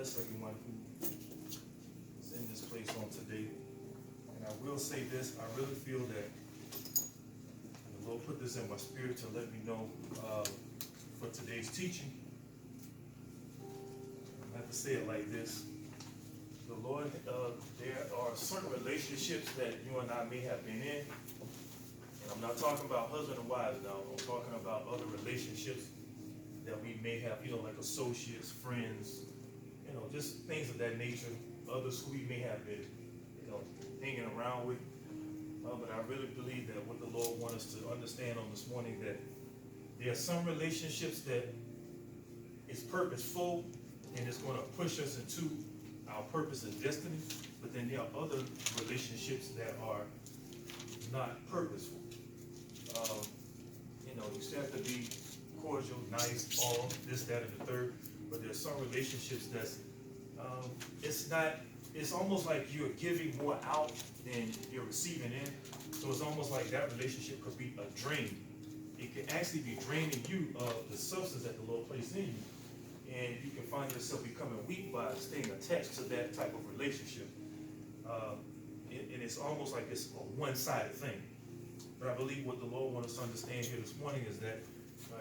bless everyone who is in this place on today. And I will say this, I really feel that the Lord put this in my spirit to let me know for today's teaching. I have to say it like this. The Lord, there are certain relationships that you and I may have been in. And I'm not talking about husband and wives now. I'm talking about other relationships that we may have, like associates, friends, just things of that nature. Others who we may have been, hanging around with. But I really believe that what the Lord wants us to understand on this morning, that there are some relationships that is purposeful and it's going to push us into our purpose and destiny. But then there are other relationships that are not purposeful. You still have to be cordial, nice, all this, that, and the third. But there's some relationships that's it's almost like you're giving more out than you're receiving in. So it's almost like that relationship could be a drain. It can actually be draining you of the substance that the Lord placed in you. And you can find yourself becoming weak by staying attached to that type of relationship. And it's almost like it's a one-sided thing. But I believe what the Lord wants us to understand here this morning is that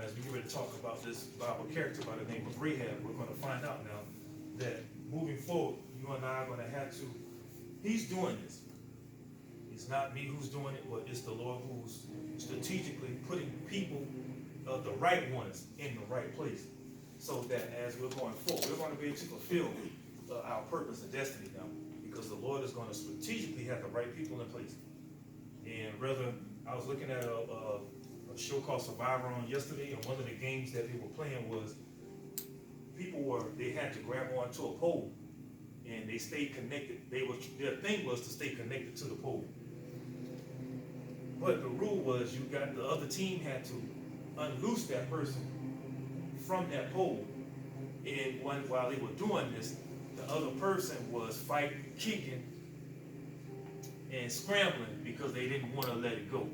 as we get ready to talk about this Bible character by the name of Rahab, we're going to find out now that moving forward, you and I are going to have to, he's doing this. It's not me who's doing it, but it's the Lord who's strategically putting people, the right ones, in the right place. So that as we're going forward, we're going to be able to fulfill our purpose and destiny now. Because the Lord is going to strategically have the right people in place. And rather, I was looking at a show called Survivor on yesterday, and one of the games that they were playing was they had to grab onto a pole, and they stayed connected. Their thing was to stay connected to the pole. But the rule was the other team had to unloose that person from that pole. And while they were doing this, the other person was fighting, kicking, and scrambling because they didn't want to let it go.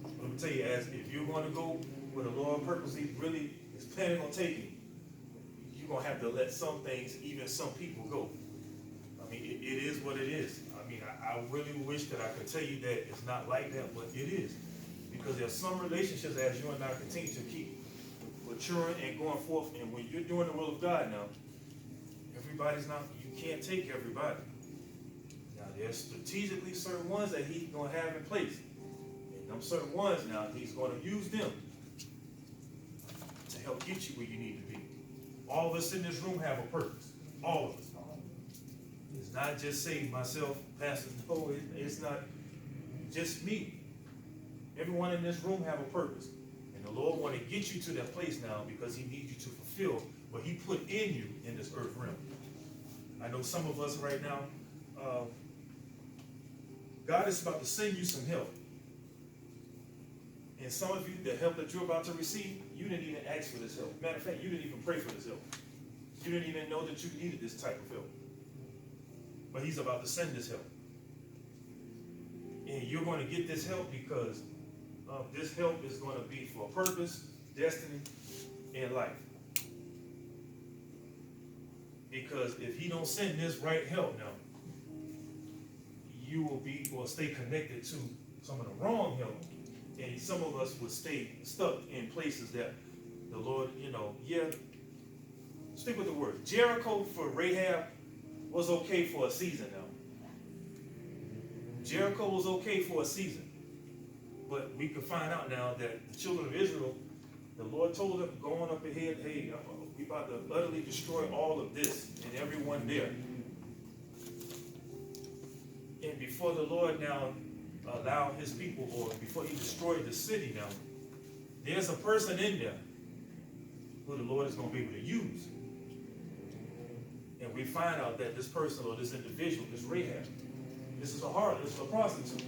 But let me tell you, if you're going to go where the Lord purposely really is planning on taking, you're going to have to let some things, even some people, go. I mean, it is what it is. I mean, I really wish that I could tell you that it's not like that, but it is. Because there's some relationships, as you and I continue to keep maturing and going forth, and when you're doing the will of God now, you can't take everybody. Now, there's strategically certain ones that he's going to have in place. And them certain ones now, he's going to use them to help get you where you need to be. All of us in this room have a purpose. All of us. It's not just say myself, Pastor. No, it's not just me. Everyone in this room have a purpose. And the Lord want to get you to that place now because he needs you to fulfill what he put in you in this earth realm. I know some of us right now, God is about to send you some help. And some of you, the help that you're about to receive, you didn't even ask for this help. Matter of fact, you didn't even pray for this help. You didn't even know that you needed this type of help. But he's about to send this help. And you're going to get this help because this help is going to be for purpose, destiny, and life. Because if he don't send this right help now, you will stay connected to some of the wrong help. And some of us will stay stuck in places that the Lord, stick with the word. Jericho for Rahab was okay for a season now. Jericho was okay for a season. But we can find out now that the children of Israel, the Lord told them going up ahead, hey, we about to utterly destroy all of this and everyone there. And before the Lord now allowed his people, or before he destroyed the city now, there's a person in there who the Lord is going to be able to use. And we find out that this person or this individual is Rahab. This is a harlot, this is a prostitute.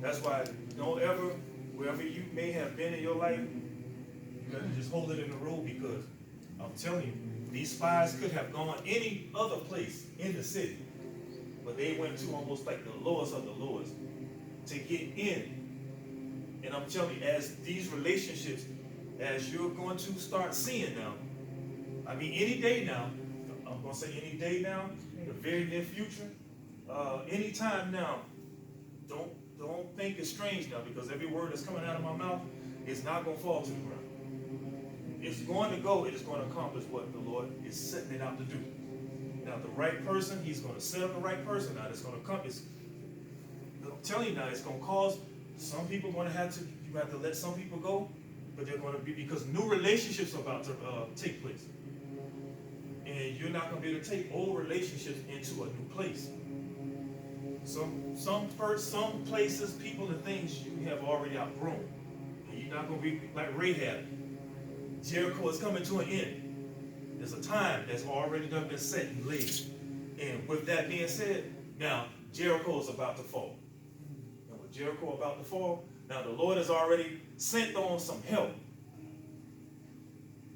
That's why don't ever, wherever you may have been in your life, you got to just hold it in the road, because I'm telling you, these spies could have gone any other place in the city, but they went to almost like the lowest of the lowest to get in. And I'm telling you, as these relationships, as you're going to start seeing now, I mean, any day now, I'm going to say any day now, in the very near future, any time now, don't think it's strange now, because every word that's coming out of my mouth is not going to fall to the ground. It's going to go, it is going to accomplish what the Lord is setting it out to do. Now, the right person, he's going to set up the right person. Now, it's going to come, I'm telling you now, it's going to cause some people going to have to, you have to let some people go, but they're going to be, because new relationships are about to take place. And you're not going to be able to take old relationships into a new place. Some places, people, and things you have already outgrown. And you're not going to be like Rahab. Jericho is coming to an end. There's a time that's already done been set and laid. And with that being said, now Jericho is about to fall. And with Jericho about to fall, now the Lord has already sent on some help.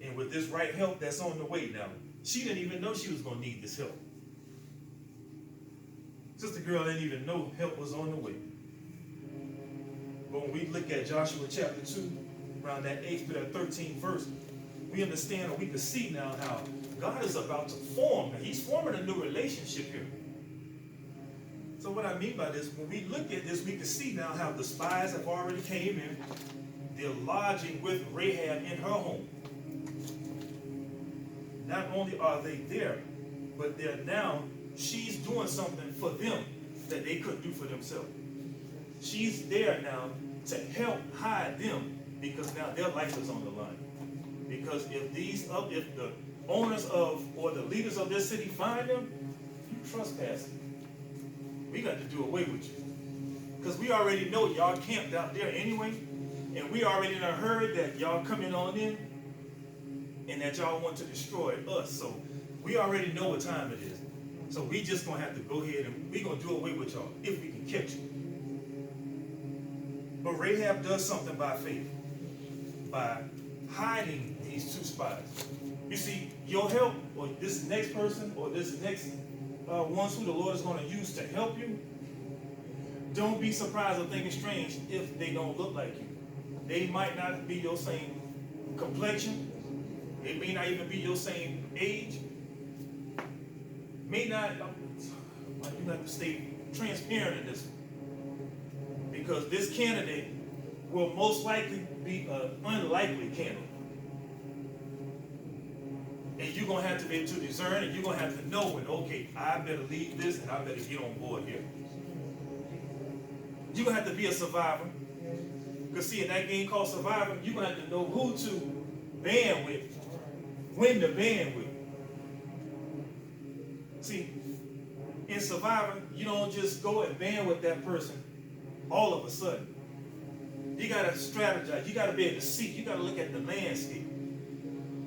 And with this right help that's on the way now, she didn't even know she was going to need this help. Sister girl didn't even know help was on the way. But when we look at Joshua chapter 2, around that 8th to that 13th verse, we understand, or we can see now how God is about to form. He's forming a new relationship here. So what I mean by this, when we look at this, we can see now how the spies have already came in. They're lodging with Rahab in her home. Not only are they there, but they're now, she's doing something for them that they couldn't do for themselves. She's there now to help hide them, because now their life is on the line. Because if the owners of, or the leaders of this city find them, you trespass, we got to do away with you. Because we already know y'all camped out there anyway, and we already done heard that y'all coming on in, and that y'all want to destroy us. So we already know what time it is. So we just gonna have to go ahead and we gonna do away with y'all if we can catch you. But Rahab does something by faith, by hiding these two spies. You see, your help, or this next person, or this next ones who the Lord is going to use to help you, don't be surprised or thinking strange if they don't look like you. They might not be your same complexion. They may not even be your same age. May not, you have to stay transparent in this one. Because this candidate will most likely be an unlikely candidate. And you're going to have to be able to discern, and you're going to have to know when, okay, I better leave this and I better get on board here. You're going to have to be a survivor. Because see, in that game called Survivor, you're going to have to know who to band with, when to band with. See, in Survivor, you don't just go and band with that person all of a sudden. You got to strategize. You got to be able to see. You got to look at the landscape.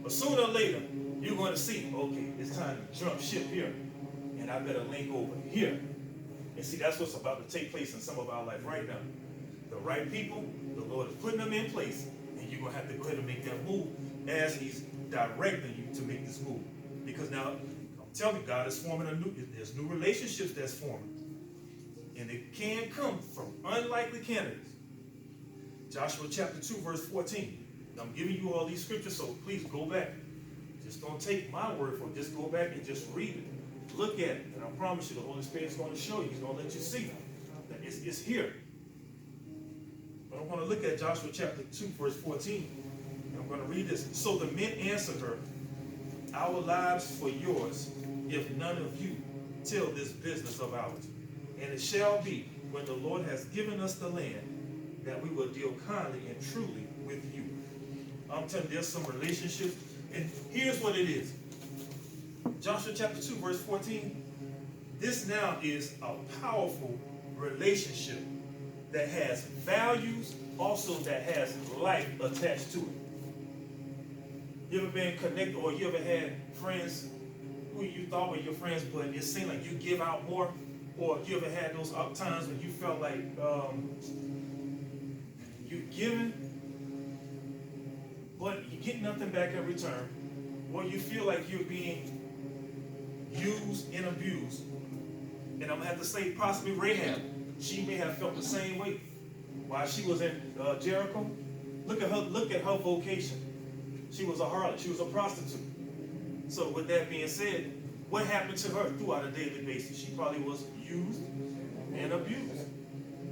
But sooner or later, you're going to see, okay, it's time to jump ship here, and I better link over here. And see, that's what's about to take place in some of our life right now. The right people, the Lord is putting them in place, and you're going to have to go ahead and make that move as He's directing you to make this move. Because now, I'm telling you, God is forming there's new relationships that's forming. And it can come from unlikely candidates. Joshua chapter 2, verse 14. Now, I'm giving you all these scriptures, so please go back. Just don't take my word for it. Just go back and just read it. Look at it. And I promise you, the Holy Spirit is going to show you. He's going to let you see that it's here. But I'm going to look at Joshua chapter 2, verse 14. And I'm going to read this. So the men answered her, our lives for yours, if none of you tell this business of ours. And it shall be, when the Lord has given us the land, that we will deal kindly and truly with you. I'm telling you, there's some relationships. And here's what it is. Joshua chapter 2, verse 14. This now is a powerful relationship that has values, also that has life attached to it. You ever been connected, or you ever had friends who you thought were your friends, but it seemed like you give out more? Or you ever had those times when you felt like you're giving, but you get nothing back in return? Or you feel like you're being used and abused? And I'm going to have to say possibly Rahab. She may have felt the same way while she was in Jericho. Look at her vocation. She was a harlot. She was a prostitute. So with that being said, what happened to her throughout a daily basis? She probably was used and abused.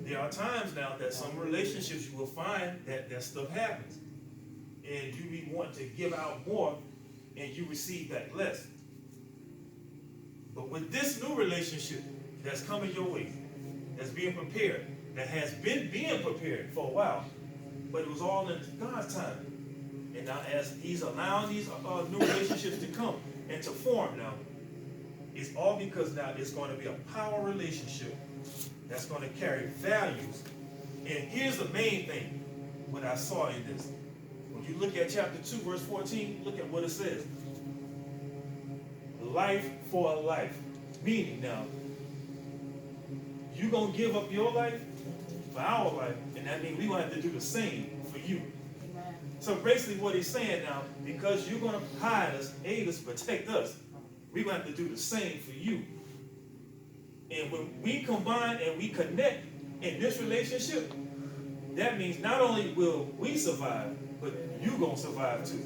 There are times now that some relationships you will find that stuff happens. And you be wanting to give out more and you receive that less. But with this new relationship that's coming your way, that's being prepared, that has been being prepared for a while, but it was all in God's time. And now as he's allowing these new relationships to come and to form now, it's all because now it's going to be a power relationship that's going to carry values. And here's the main thing, what I saw in this. When you look at chapter 2, verse 14, look at what it says. Life for a life. Meaning now, you're going to give up your life for our life, and that means we're going to have to do the same for you. Amen. So basically what he's saying now, because you're going to hide us, aid us, protect us, we're going to have to do the same for you. And when we combine and we connect in this relationship, that means not only will we survive, but you're going to survive too.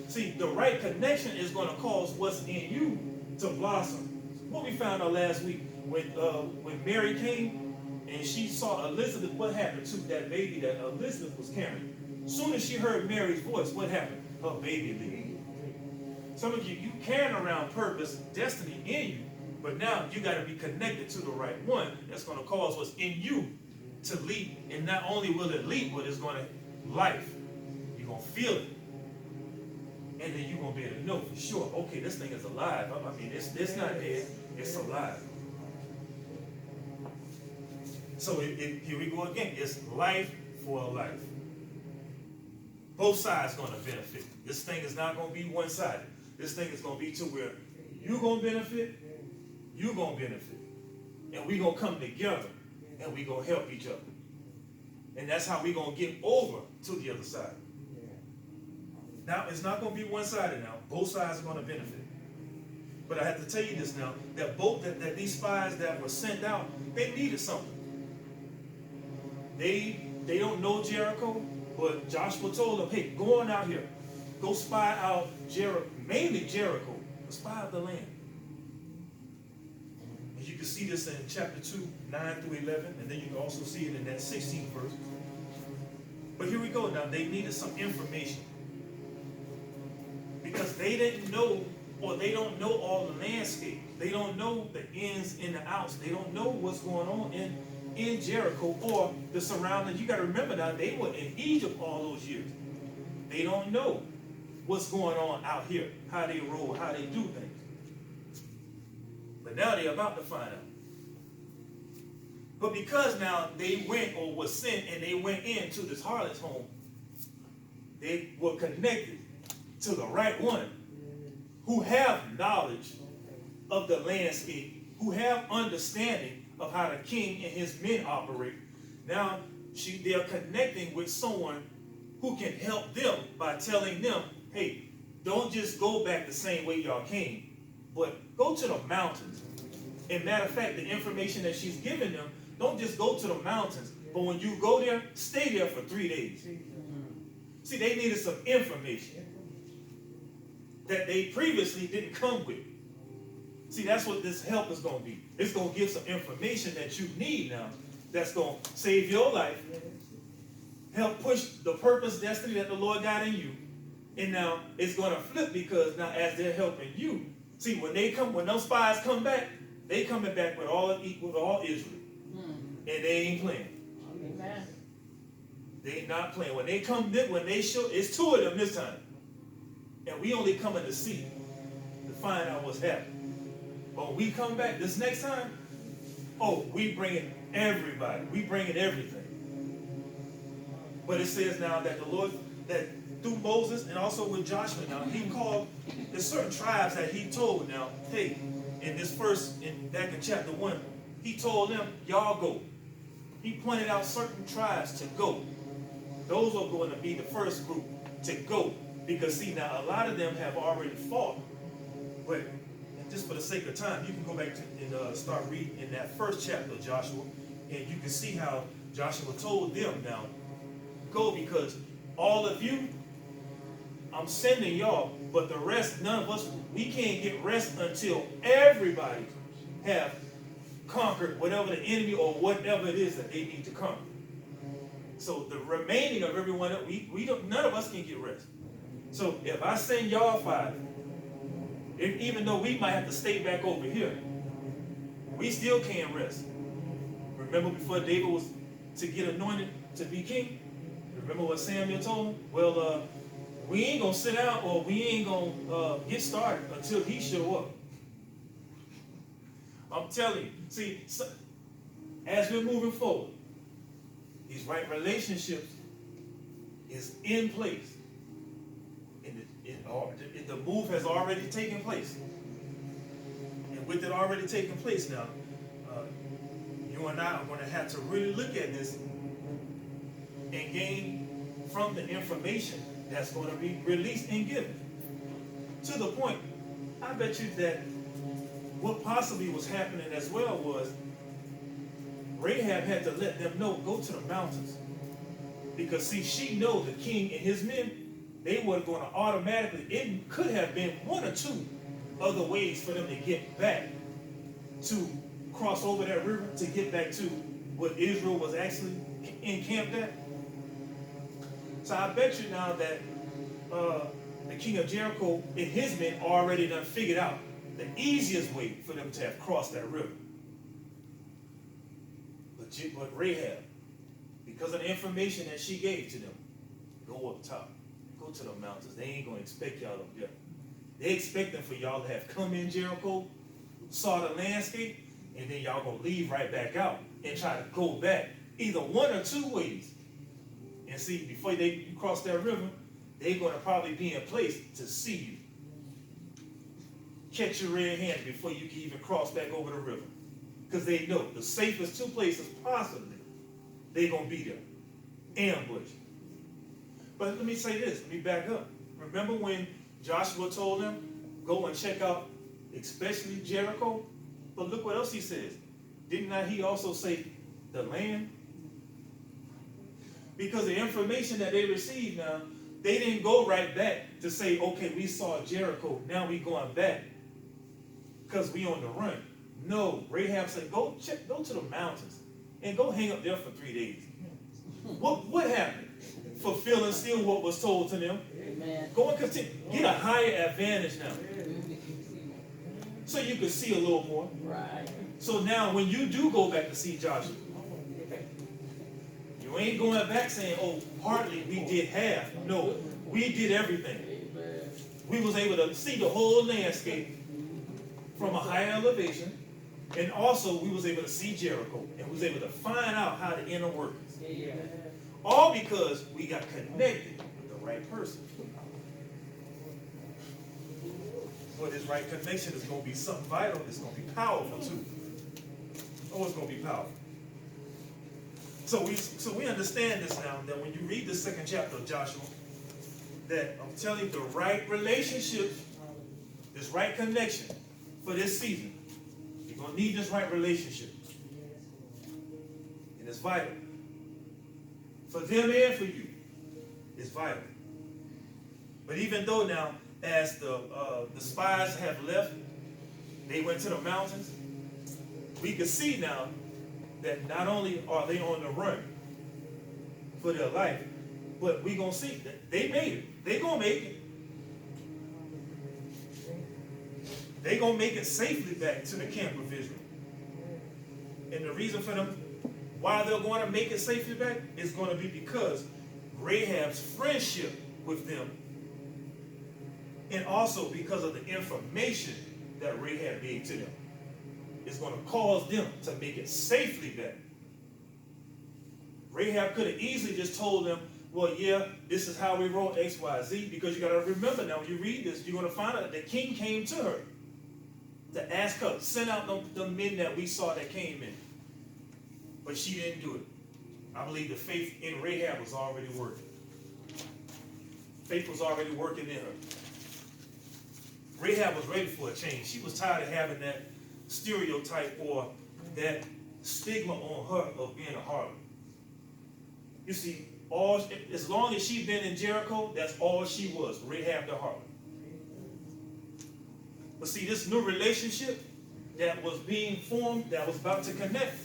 See, the right connection is going to cause what's in you to blossom. What we found out last week, when Mary came and she saw Elizabeth, what happened to that baby that Elizabeth was carrying? As soon as she heard Mary's voice, what happened? Her baby lived. Some of you carrying around purpose, destiny in you, but now you got to be connected to the right one that's going to cause what's in you to leap. And not only will it leap, but it's going to life. You're going to feel it. And then you're going to be able to know for sure, okay, this thing is alive. I mean, it's not dead, it's alive. So here we go again. It's life for a life. Both sides going to benefit. This thing is not going to be one-sided. This thing is going to be to where you're going to benefit, you're going to benefit. And we're going to come together and we're going to help each other. And that's how we're going to get over to the other side. Now, it's not going to be one-sided now. Both sides are going to benefit. But I have to tell you this now, that that these spies that were sent out, they needed something. They don't know Jericho, but Joshua told them, hey, go on out here. Go spy out mainly Jericho, but spy out the land. And you can see this in chapter 2, 9 through 11, and then you can also see it in that 16th verse. But here we go now. They needed some information. Because they didn't know, or they don't know all the landscape. They don't know the ins and the outs. They don't know what's going on in Jericho or the surroundings. You got to remember now, they were in Egypt all those years. They don't know what's going on out here, how they roll, how they do things. But now they're about to find out. But because now they went or were sent and they went into this harlot's home, they were connected to the right one who have knowledge of the landscape, who have understanding of how the king and his men operate. Now they're connecting with someone who can help them by telling them, hey, don't just go back the same way y'all came, but go to the mountains. And matter of fact, the information that she's giving them, don't just go to the mountains, but when you go there, stay there for 3 days. See, they needed some information that they previously didn't come with. See, that's what this help is going to be. It's going to give some information that you need now that's going to save your life, help push the purpose, destiny that the Lord got in you. And now it's going to flip because now as they're helping you, see, when those spies come back, they coming back with all Israel. And they ain't playing. Amen. They ain't not playing. When they show, it's 2 of them this time. And we only coming to see, to find out what's happening. But when we come back this next time, oh, we bringing everybody. We bringing everything. But it says now that the Lord, that through Moses and also with Joshua now, he called, there's certain tribes that he told now, hey, in this back in chapter 1, he told them, y'all go. He pointed out certain tribes to go. Those are going to be the first group to go. Because see, now a lot of them have already fought. But just for the sake of time, you can go back and start reading in that first chapter of Joshua. And you can see how Joshua told them now, go, because all of you I'm sending y'all, but the rest, none of us, we can't get rest until everybody have conquered whatever the enemy or whatever it is that they need to conquer. So the remaining of everyone, we don't, none of us can get rest. So if I send y'all 5, even though we might have to stay back over here, we still can't rest. Remember before David was to get anointed to be king? Remember what Samuel told him? Well, we ain't going to sit down or we ain't going to get started until he show up. I'm telling you. See, so, as we're moving forward, these right relationships is in place. The move has already taken place. And with it already taking place now, you and I are going to have to really look at this and gain from the information that's going to be released and given. To the point, I bet you that what possibly was happening as well was Rahab had to let them know, go to the mountains. Because see, she know the king and his men, they were going to automatically, it could have been 1 or 2 other ways for them to get back, to cross over that river, to get back to what Israel was actually encamped at. So I bet you now that the king of Jericho and his men already done figured out the easiest way for them to have crossed that river. But Rahab, because of the information that she gave to them, go up top, go to the mountains. They ain't going to expect y'all up there. They expecting for y'all to have come in Jericho, saw the landscape, and then y'all going to leave right back out and try to go back either 1 or 2 ways. And see, before you cross that river, they're going to probably be in place to see you. Catch your red-handed before you can even cross back over the river. Because they know the safest 2 places possibly, they're going to be there. Ambush. But let me say this. Let me back up. Remember when Joshua told them, go and check out especially Jericho? But look what else he says. Did not he also say the land? Because the information that they received now, they didn't go right back to say, okay, we saw Jericho, now we going back because we on the run. No, Rahab said, go to the mountains and go hang up there for 3 days. What happened? Fulfilling still what was told to them. Amen. Go and continue. Get a higher advantage now. So you can see a little more. Right. So now when you do go back to see Joshua, you ain't going back saying, oh, partly we did half. No, we did everything. We was able to see the whole landscape from a higher elevation, and also we was able to see Jericho, and we was able to find out how the inner workings. All because we got connected with the right person. Well, this right connection is going to be something vital. It's going to be powerful too. Oh, it's going to be powerful. So we understand this now, that when you read the 2nd chapter of Joshua, that I'm telling you, the right relationship, this right connection for this season, you're going to need this right relationship. And it's vital. For them and for you, it's vital. But even though now, as the spies have left, they went to the mountains, we can see now that not only are they on the run for their life, but we're going to see that they made it. They're going to make it. They're going to make it safely back to the camp of Israel. And the reason for them, why they're going to make it safely back, is going to be because Rahab's friendship with them, and also because of the information that Rahab gave to them. It's going to cause them to make it safely back. Rahab could have easily just told them, well, yeah, this is how we roll X, Y, Z, because you got to remember now, when you read this, you're going to find out that the king came to her to ask her, send out the men that we saw that came in. But she didn't do it. I believe the faith in Rahab was already working. Faith was already working in her. Rahab was ready for a change. She was tired of having that stereotype or that stigma on her of being a harlot. You see, All, as long as she'd been in Jericho, that's all she was, Rahab the harlot. But see, this new relationship that was being formed, that was about to connect,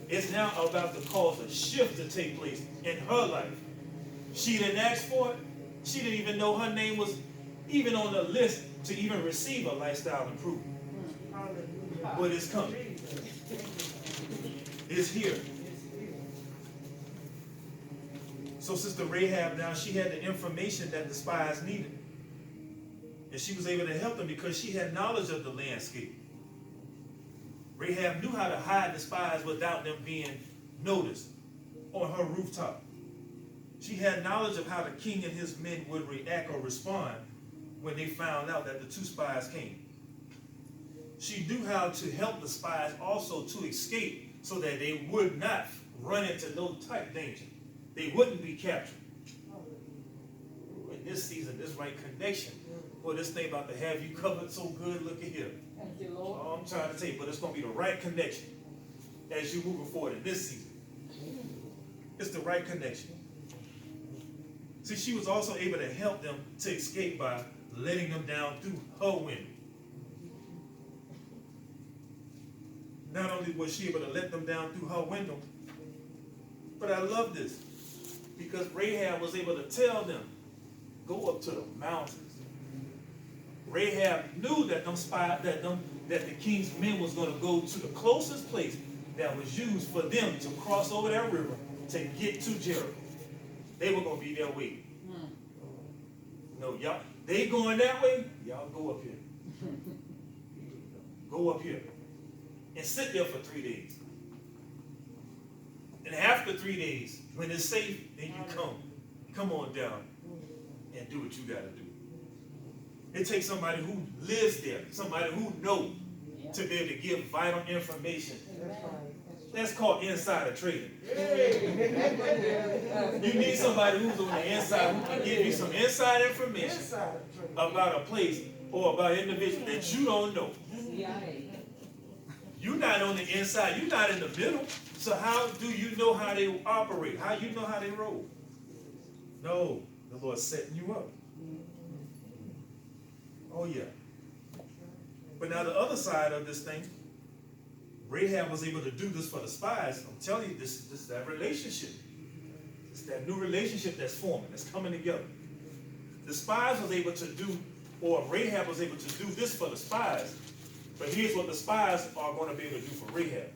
is now about to cause a shift to take place in her life. She didn't ask for it. She didn't even know her name was even on the list to even receive a lifestyle improvement. But it's coming. It's here. So Sister Rahab now, she had the information that the spies needed. And she was able to help them because she had knowledge of the landscape. Rahab knew how to hide the spies without them being noticed on her rooftop. She had knowledge of how the king and his men would react or respond when they found out that the two spies came. She knew how to help the spies also to escape so that they would not run into no type danger. They wouldn't be captured. In this season, this right connection. Boy, this thing about to have you covered so good, look at here. Thank you, Lord. Oh, I'm trying to tell you, but it's going to be the right connection as you're moving forward in this season. It's the right connection. See, she was also able to help them to escape by letting them down through her window. Not only was she able to let them down through her window, but I love this because Rahab was able to tell them, go up to the mountains. Rahab knew that that the king's men was going to go to the closest place that was used for them to cross over that river to get to Jericho. They were going to be there waiting. No, y'all, they going that way, y'all go up here. Go up here. And sit there for 3 days. And after 3 days, when it's safe, then you come on down and do what you got to do. It takes somebody who lives there, somebody who knows, to be able to give vital information. That's called insider trading. You need somebody who's on the inside who can give you some inside information about a place or about an individual that you don't know. You're not on the inside. You're not in the middle. So how do you know how they operate? How you know how they roll? No, the Lord's setting you up. Oh, yeah. But now the other side of this thing, Rahab was able to do this for the spies. I'm telling you, this is that relationship. It's that new relationship that's forming, that's coming together. The spies was able to do, or Rahab was able to do this for the spies. But here's what the spies are going to be able to do for Rahab.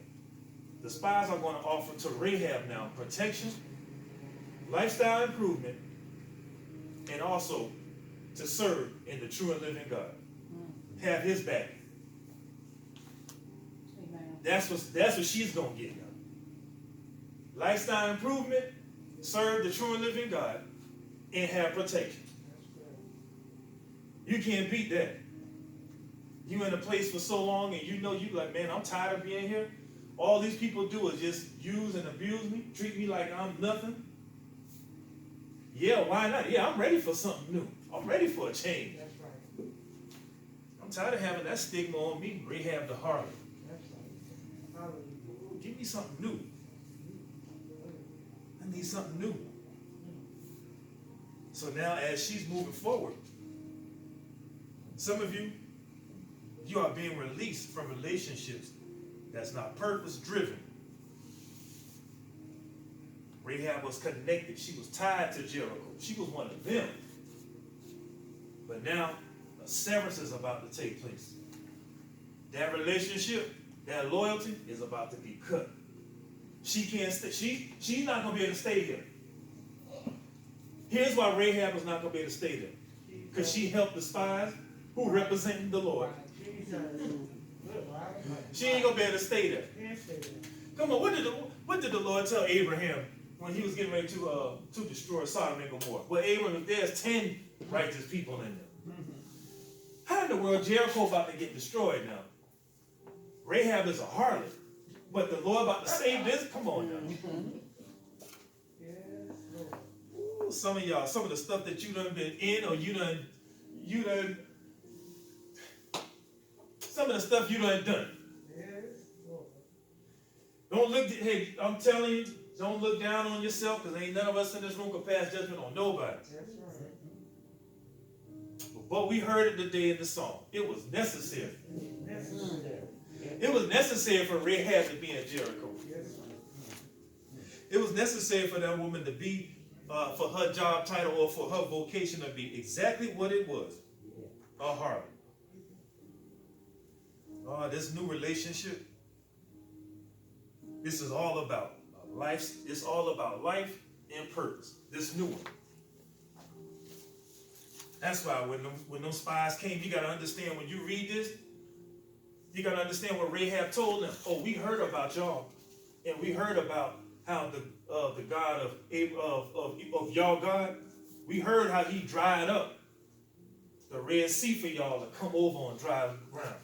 The spies are going to offer to Rahab now protection, lifestyle improvement, and also to serve in the true and living God. Have his back. That's what she's going to get now. Lifestyle improvement, serve the true and living God, and have protection. You can't beat that. You in a place for so long and you know you like, man, I'm tired of being here. All these people do is just use and abuse me, treat me like I'm nothing. Yeah, why not? Yeah, I'm ready for something new. I'm ready for a change. That's right. I'm tired of having that stigma on me, Rahab the harlot. That's right. Give me something new. I need something new. So now as she's moving forward, some of you, you are being released from relationships that's not purpose-driven. Rahab was connected. She was tied to Jericho. She was one of them. But now, a severance is about to take place. That relationship, that loyalty is about to be cut. She can't stay. She's not going to be able to stay here. Here's why Rahab was not going to be able to stay there. Because she helped the spies who represented the Lord. She ain't going to be able to stay there. Come on, what did the Lord tell Abraham when he was getting ready to destroy Sodom and Gomorrah? Well, Abraham, there's 10 righteous people in there. How in the world Jericho about to get destroyed now? Rahab is a harlot, but the Lord about to save this? Come on now. Ooh, some of y'all, some of the stuff that you done been in, or you done, some of the stuff you done. Don't look, hey, I'm telling you, Don't look down on yourself, because ain't none of us in this room can pass judgment on nobody. But we heard it today in the song. It was necessary. It was necessary for Rahab to be in Jericho. It was necessary for that woman to be, for her job title or for her vocation to be exactly what it was. A harlot. Oh, this new relationship. This is all about life. It's all about life and purpose. This new one. That's why when those spies came, you got to understand, when you read this, you got to understand what Rahab told them. Oh, we heard about y'all. And we heard about how the God of y'all God, we heard how he dried up the Red Sea for y'all to come over on dry ground.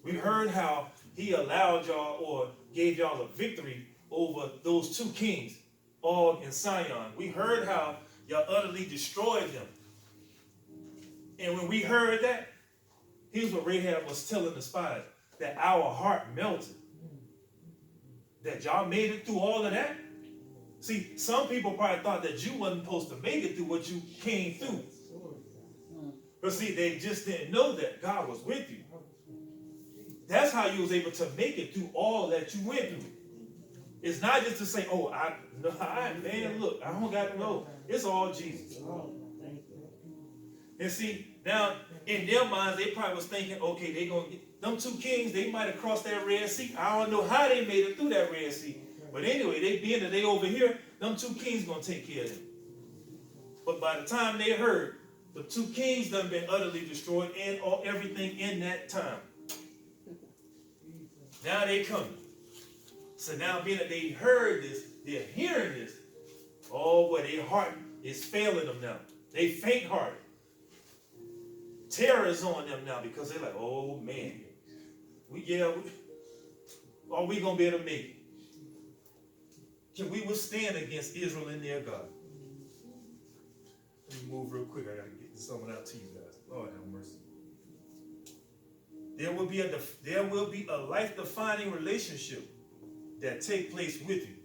We heard how he allowed y'all or gave y'all a victory over those two kings, Og and Sihon. We heard how y'all utterly destroyed them. And when we heard that, here's what Rahab was telling the spies, that our heart melted. That y'all made it through all of that. See, some people probably thought that you wasn't supposed to make it through what you came through. But see, they just didn't know that God was with you. That's how you was able to make it through all that you went through. It's not just to say, oh, man, look, I don't got to know. It's all Jesus. And see, now, in their minds, they probably was thinking, okay, they gonna get them two kings, they might have crossed that Red Sea. I don't know how they made it through that Red Sea. But anyway, they being that they over here, them two kings gonna take care of them. But by the time they heard, the two kings done been utterly destroyed and everything in that time. Now they coming. So now being that they heard this, they're hearing this. Oh, boy, their heart is failing them now. They faint-hearted. Terror is on them now because they're like, oh man, are we going to be able to make it? Can we withstand against Israel and their God? Let me move real quick. I got to get something out to you guys. Lord have mercy. There will be a life-defining relationship that take place with you.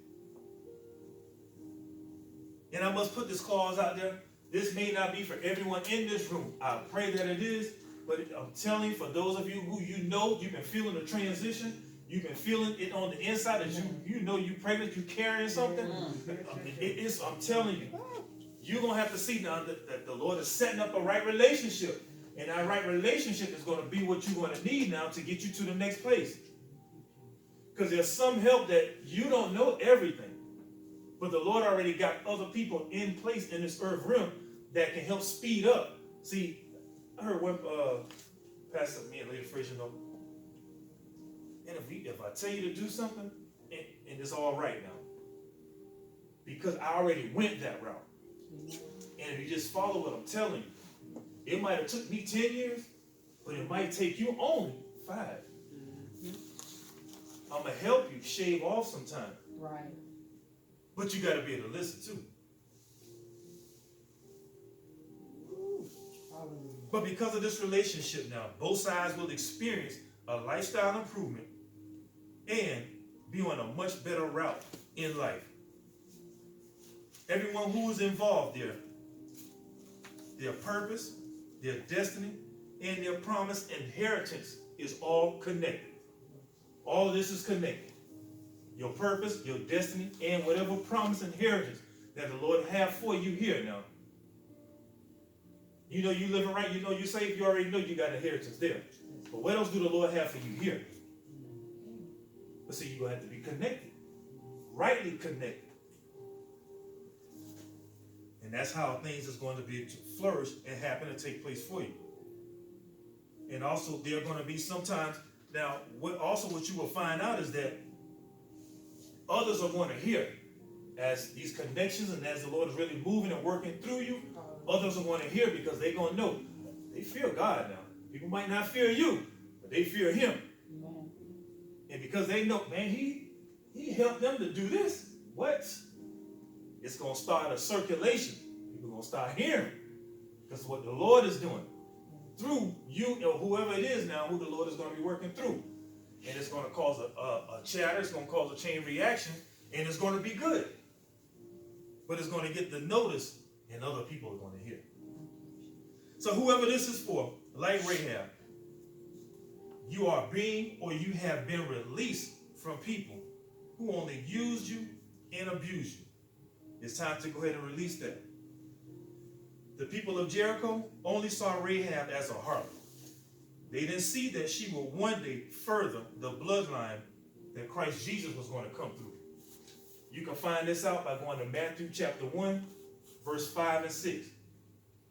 And I must put this clause out there. This may not be for everyone in this room. I pray that it is. But I'm telling you, for those of you who you know, you've been feeling the transition, you've been feeling it on the inside, that you know you're pregnant, you're carrying something. I'm telling you, you're going to have to see now that the Lord is setting up a right relationship. And that right relationship is going to be what you're going to need now to get you to the next place. Because there's some help that you don't know everything. But the Lord already got other people in place in this earth realm that can help speed up. See, I heard one Pastor, me and Lady Frazier know. And if I tell you to do something, and it's all right now. Because I already went that route. And if you just follow what I'm telling you, it might have took me 10 years, but it might take you only 5. I'm going to help you shave off some time. Right. But you got to be able to listen too. But because of this relationship now, both sides will experience a lifestyle improvement and be on a much better route in life. Everyone who is involved there, their purpose, their destiny, and their promised inheritance is all connected. All of this is connected. Your purpose, your destiny, and whatever promised inheritance that the Lord have for you here now. You know you living right, you know you're saved, you already know you got inheritance there. But what else do the Lord have for you here? But see, you're going to have to be connected. Rightly connected. And that's how things is going to be to flourish and happen and take place for you. And also, there are going to be sometimes, now, what you will find out is that others are going to hear as these connections and as the Lord is really moving and working through you. Others are going to hear because they're going to know they fear God now. People might not fear you, but they fear Him. Amen. And because they know, man, He helped them to do this. What? It's going to start a circulation. People are going to start hearing because what the Lord is doing through you or whoever it is now, who the Lord is going to be working through. And it's going to cause a chatter. It's going to cause a chain reaction. And it's going to be good. But it's going to get the notice, and other people are going to hear. So whoever this is for, like Rahab, you are being or you have been released from people who only used you and abused you. It's time to go ahead and release that. The people of Jericho only saw Rahab as a harlot. They didn't see that she will one day further the bloodline that Christ Jesus was going to come through. You can find this out by going to Matthew chapter 1, verse 5 and 6.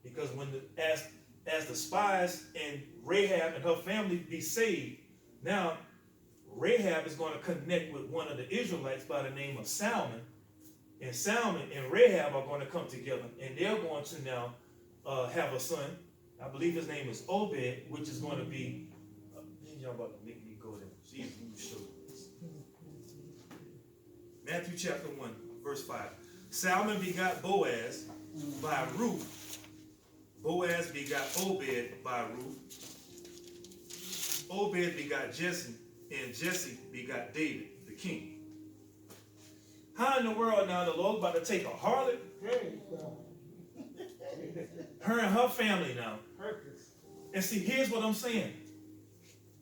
Because as the spies and Rahab and her family be saved, now Rahab is going to connect with one of the Israelites by the name of Salmon. And Salmon and Rahab are going to come together, and they're going to now have a son. I believe his name is Obed, which is going to be, y'all about to make me go there. Jesus, let me show you this. Matthew chapter 1, verse 5. Salmon begot Boaz by Ruth. Boaz begot Obed by Ruth. Obed begot Jesse, and Jesse begot David, the king. How in the world now the Lord's about to take a harlot? Her and her family now. And see, here's what I'm saying.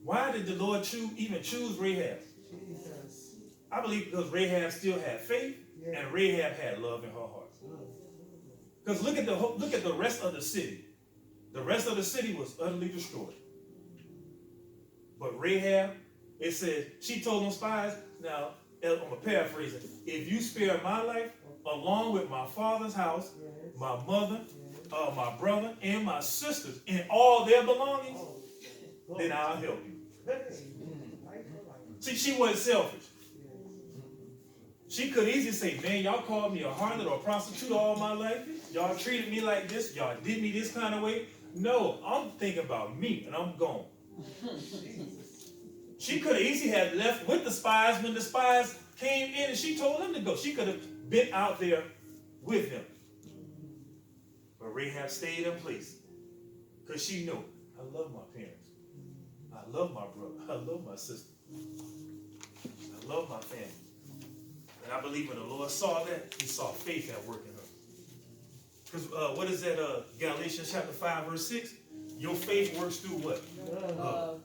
Why did the Lord even choose Rahab? I believe because Rahab still had faith, and Rahab had love in her heart. Because look at the rest of the city. The rest of the city was utterly destroyed. But Rahab, it says, she told them spies, now, I'm going to paraphrase it. If you spare my life, along with my father's house, my mother, my brother, and my sisters, and all their belongings, then I'll help you. See, she wasn't selfish. She could easily say, man, y'all called me a harlot or a prostitute all my life. Y'all treated me like this. Y'all did me this kind of way. No, I'm thinking about me, and I'm gone. She could have easily had left with the spies when the spies came in and she told them to go. She could have been out there with them. But Rahab stayed in place because she knew, I love my parents. I love my brother. I love my sister. I love my family. And I believe when the Lord saw that, he saw faith at work in her. Because what is that, Galatians chapter 5, verse 6? Your faith works through what? Love.